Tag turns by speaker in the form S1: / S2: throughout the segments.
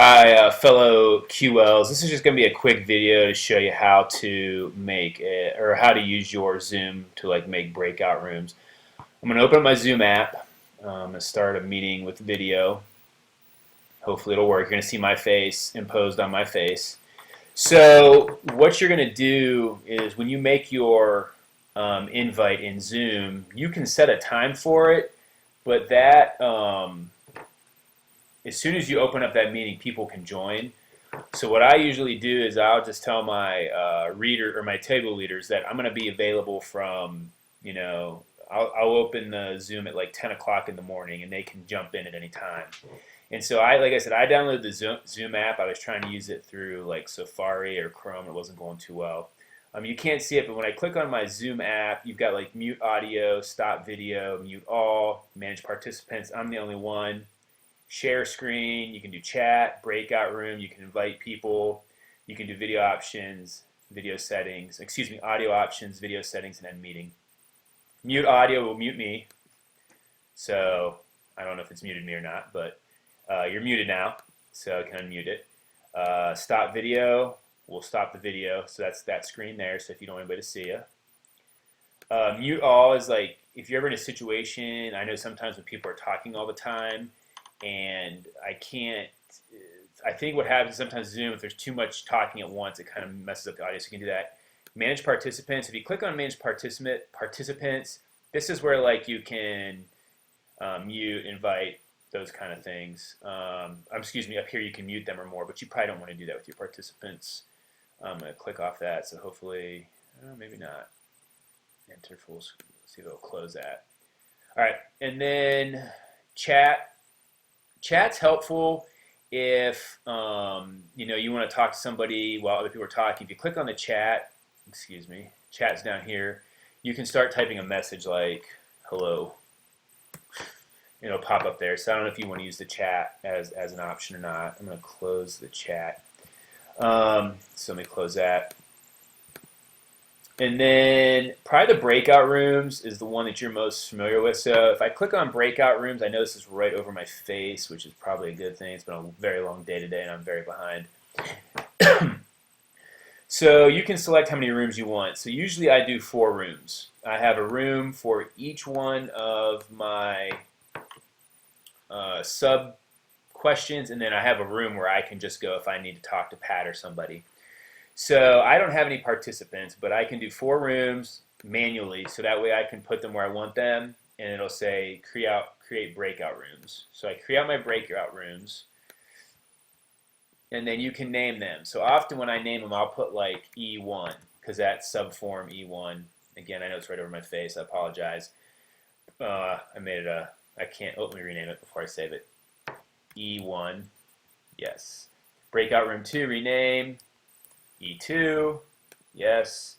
S1: Hi, fellow QLs. This is just going to be a quick video to show you how to make it, or how to use your Zoom to make breakout rooms. I'm going to open up my Zoom app. I'm going to start a meeting with video. Hopefully it'll work. You're going to see my face imposed on my face. So what you're going to do is when you make your invite in Zoom, you can set a time for it, but that as soon as you open up that meeting, people can join. So what I usually do is I'll just tell my reader or my table leaders that I'm going to be available from, I'll open the Zoom at like 10 o'clock in the morning, and they can jump in at any time. And so like I said, I downloaded the Zoom app. I was trying to use it through like Safari or Chrome. It wasn't going too well. You can't see it, but when I click on my Zoom app, you've got like mute audio, stop video, mute all, manage participants. I'm the only one. Share screen, you can do chat, breakout room, you can invite people, you can do video options, video settings, audio options, video settings, and end meeting. Mute audio will mute me, so I don't know if it's muted me or not, but you're muted now, so I can unmute it. Stop video will stop the video, so that's that screen there, so if you don't want anybody to see you. Mute all is like, if you're ever in a situation, I know sometimes when people are talking all the time, and I think what happens sometimes Zoom, if there's too much talking at once, it kind of messes up the audio, so you can do that. Manage participants. If you click on manage participants, this is where like you can mute, invite, those kind of things. Up here you can mute them or more, but you probably don't want to do that with your participants. I'm going to click off that, so hopefully, maybe not. Enter full screen. See if it'll close that. All right, and then chat. Chat's helpful if you want to talk to somebody while other people are talking. If you click on the chat, chat's down here, you can start typing a message like hello. It'll pop up there. So I don't know if you want to use the chat as an option or not. I'm going to close the chat. So let me close that. And then probably the breakout rooms is the one that you're most familiar with. So if I click on breakout rooms, I know this is right over my face, which is probably a good thing. It's been a very long day today, and I'm very behind. So you can select how many rooms you want. So usually I do 4 rooms. I have a room for each one of my sub questions, and then I have a room where I can just go if I need to talk to Pat or somebody. So I don't have any participants, but I can do 4 rooms manually, so that way I can put them where I want them, and it'll say create breakout rooms. So I create my breakout rooms, and then you can name them. So often when I name them, I'll put like E1, because that's subform E1. Again, I know it's right over my face. I apologize. I can't. Let me rename it before I save it. E1, yes. Breakout room 2, rename. E2, yes.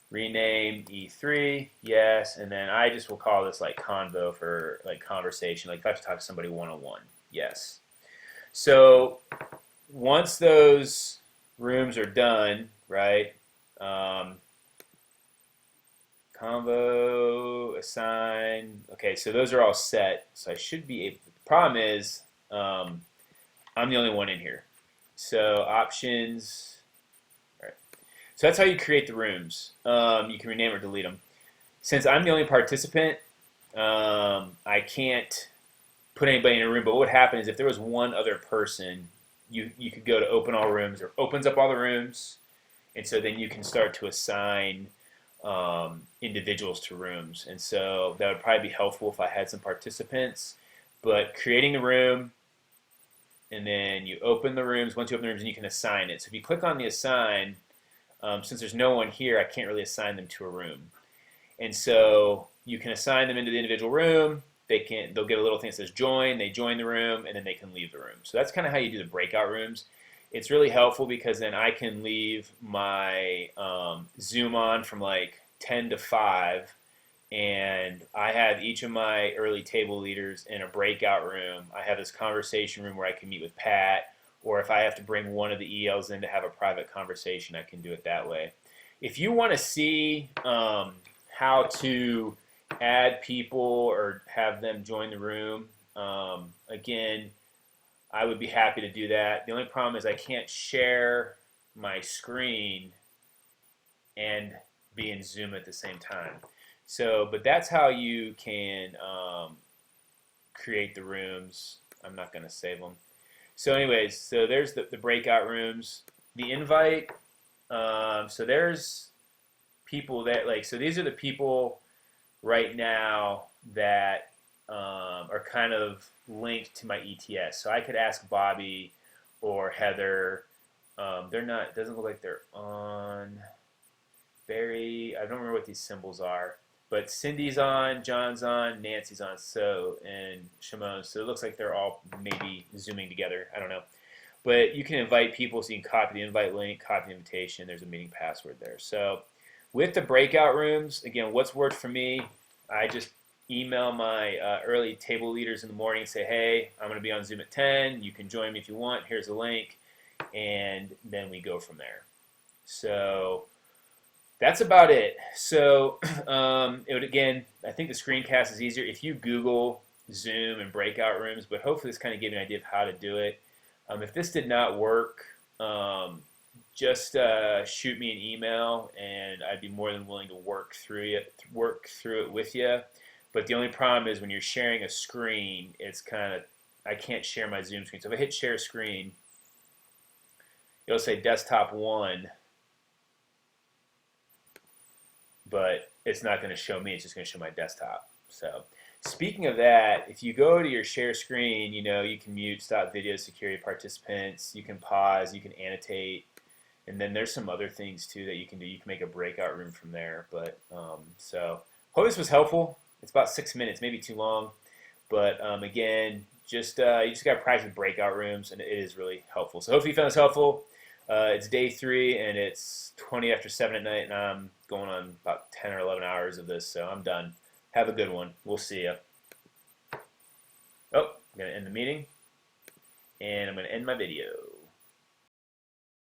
S1: Rename E3, yes. And then I just will call this like convo for like conversation, like if I have to talk to somebody one-on-one, yes. So once those rooms are done, right? Convo, assign. Okay, so those are all set. So I should be able. The problem is I'm the only one in here. So options. So that's how you create the rooms. You can rename or delete them. Since I'm the only participant, I can't put anybody in a room. But what would happen is if there was one other person, you could go to open all rooms, or opens up all the rooms, and so then you can start to assign individuals to rooms. And so that would probably be helpful if I had some participants. But creating the room, and then you open the rooms. Once you open the rooms, and you can assign it. So if you click on the assign, since there's no one here, I can't really assign them to a room. And so you can assign them into the individual room. They'll get a little thing that says join. They join the room, and then they can leave the room. So that's kind of how you do the breakout rooms. It's really helpful because then I can leave my Zoom on from like 10 to 5, and I have each of my early table leaders in a breakout room. I have this conversation room where I can meet with Pat, or if I have to bring one of the ELs in to have a private conversation, I can do it that way. If you want to see how to add people or have them join the room, again, I would be happy to do that. The only problem is I can't share my screen and be in Zoom at the same time. So, but that's how you can create the rooms. I'm not going to save them. So anyways, so there's the breakout rooms. The invite, so there's people that like, so these are the people right now that are kind of linked to my ETS. So I could ask Bobby or Heather. They're not, it doesn't look like they're on. Barry, I don't remember what these symbols are. But Cindy's on, John's on, Nancy's on, so, and Shimon. So it looks like they're all maybe Zooming together. I don't know. But you can invite people, so you can copy the invite link, copy the invitation. There's a meeting password there. So with the breakout rooms, again, what's worked for me, I just email my early table leaders in the morning and say, hey, I'm going to be on Zoom at 10. You can join me if you want. Here's the link. And then we go from there. So that's about it. So it would, again, I think the screencast is easier if you Google Zoom and breakout rooms, but hopefully this kind of gave you an idea of how to do it. If this did not work, just shoot me an email, and I'd be more than willing to work through it with you. But the only problem is when you're sharing a screen, it's kind of, I can't share my Zoom screen. So if I hit share screen, it'll say desktop 1, but it's not going to show me. It's just going to show my desktop. So speaking of that, if you go to your share screen, you know, you can mute, stop video, security participants, you can pause, you can annotate, and then there's some other things too that you can do. You can make a breakout room from there. But so hope this was helpful. It's about 6 minutes, maybe too long, but again, just you just got to practice breakout rooms, and it is really helpful. So hopefully you found this helpful. It's day 3, and it's 20 after 7 at night, and I'm going on about 10 or 11 hours of this, so I'm done. Have a good one. We'll see ya. Oh, I'm going to end the meeting, and I'm going to end my video.